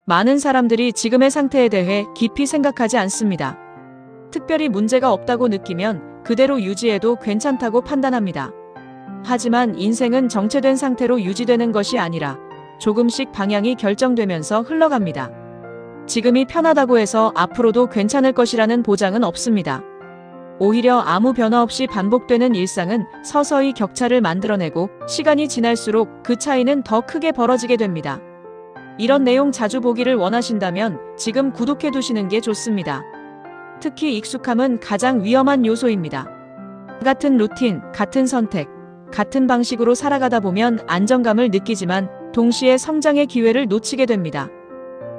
많은 사람들이 지금의 상태에 대해 깊이 생각하지 않습니다. 특별히 문제가 없다고 느끼면 그대로 유지해도 괜찮다고 판단합니다. 하지만 인생은 정체된 상태로 유지되는 것이 아니라 조금씩 방향이 결정되면서 흘러갑니다. 지금이 편하다고 해서 앞으로도 괜찮을 것이라는 보장은 없습니다. 오히려 아무 변화 없이 반복되는 일상은 서서히 격차를 만들어내고 시간이 지날수록 그 차이는 더 크게 벌어지게 됩니다. 이런 내용 자주 보기를 원하신다면 지금 구독해 두시는 게 좋습니다. 특히 익숙함은 가장 위험한 요소입니다. 같은 루틴, 같은 선택, 같은 방식으로 살아가다 보면 안정감을 느끼지만 동시에 성장의 기회를 놓치게 됩니다.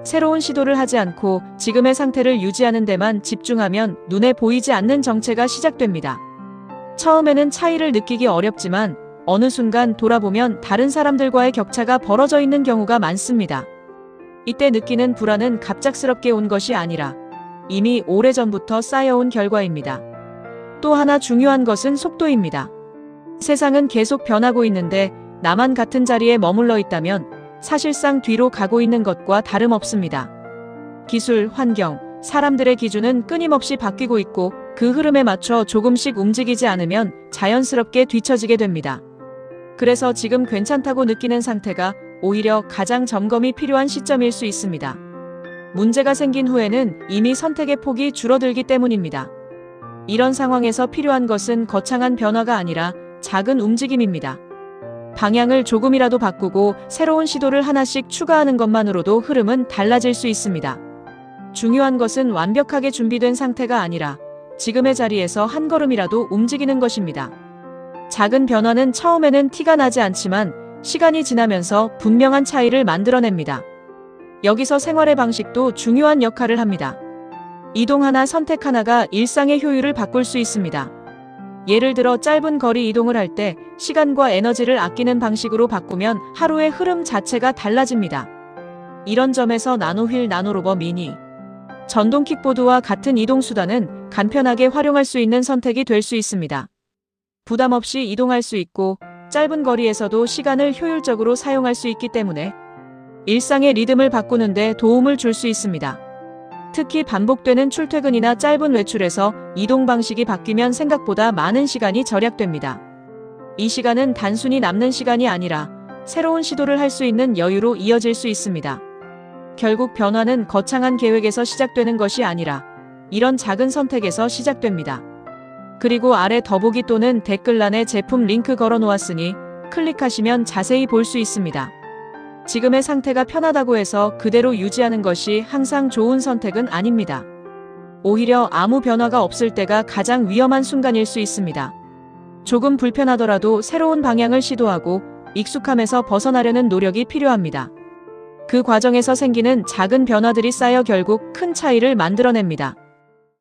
새로운 시도를 하지 않고 지금의 상태를 유지하는 데만 집중하면 눈에 보이지 않는 정체가 시작됩니다. 처음에는 차이를 느끼기 어렵지만 어느 순간 돌아보면 다른 사람들과의 격차가 벌어져 있는 경우가 많습니다. 이때 느끼는 불안은 갑작스럽게 온 것이 아니라 이미 오래전부터 쌓여온 결과입니다. 또 하나 중요한 것은 속도입니다. 세상은 계속 변하고 있는데 나만 같은 자리에 머물러 있다면 사실상 뒤로 가고 있는 것과 다름없습니다. 기술, 환경, 사람들의 기준은 끊임없이 바뀌고 있고 그 흐름에 맞춰 조금씩 움직이지 않으면 자연스럽게 뒤처지게 됩니다. 그래서 지금 괜찮다고 느끼는 상태가 오히려 가장 점검이 필요한 시점일 수 있습니다. 문제가 생긴 후에는 이미 선택의 폭이 줄어들기 때문입니다. 이런 상황에서 필요한 것은 거창한 변화가 아니라 작은 움직임입니다. 방향을 조금이라도 바꾸고 새로운 시도를 하나씩 추가하는 것만으로도 흐름은 달라질 수 있습니다. 중요한 것은 완벽하게 준비된 상태가 아니라 지금의 자리에서 한 걸음이라도 움직이는 것입니다. 작은 변화는 처음에는 티가 나지 않지만 시간이 지나면서 분명한 차이를 만들어냅니다. 여기서 생활의 방식도 중요한 역할을 합니다. 이동 하나, 선택 하나가 일상의 효율을 바꿀 수 있습니다. 예를 들어 짧은 거리 이동을 할 때 시간과 에너지를 아끼는 방식으로 바꾸면 하루의 흐름 자체가 달라집니다. 이런 점에서 나노휠, 나노로버, 미니, 전동 킥보드와 같은 이동수단은 간편하게 활용할 수 있는 선택이 될 수 있습니다. 부담 없이 이동할 수 있고 짧은 거리에서도 시간을 효율적으로 사용할 수 있기 때문에 일상의 리듬을 바꾸는 데 도움을 줄 수 있습니다. 특히 반복되는 출퇴근이나 짧은 외출에서 이동 방식이 바뀌면 생각보다 많은 시간이 절약됩니다. 이 시간은 단순히 남는 시간이 아니라 새로운 시도를 할 수 있는 여유로 이어질 수 있습니다. 결국 변화는 거창한 계획에서 시작되는 것이 아니라 이런 작은 선택에서 시작됩니다. 그리고 아래 더보기 또는 댓글란에 제품 링크 걸어 놓았으니 클릭하시면 자세히 볼 수 있습니다. 지금의 상태가 편하다고 해서 그대로 유지하는 것이 항상 좋은 선택은 아닙니다. 오히려 아무 변화가 없을 때가 가장 위험한 순간일 수 있습니다. 조금 불편하더라도 새로운 방향을 시도하고 익숙함에서 벗어나려는 노력이 필요합니다. 그 과정에서 생기는 작은 변화들이 쌓여 결국 큰 차이를 만들어냅니다.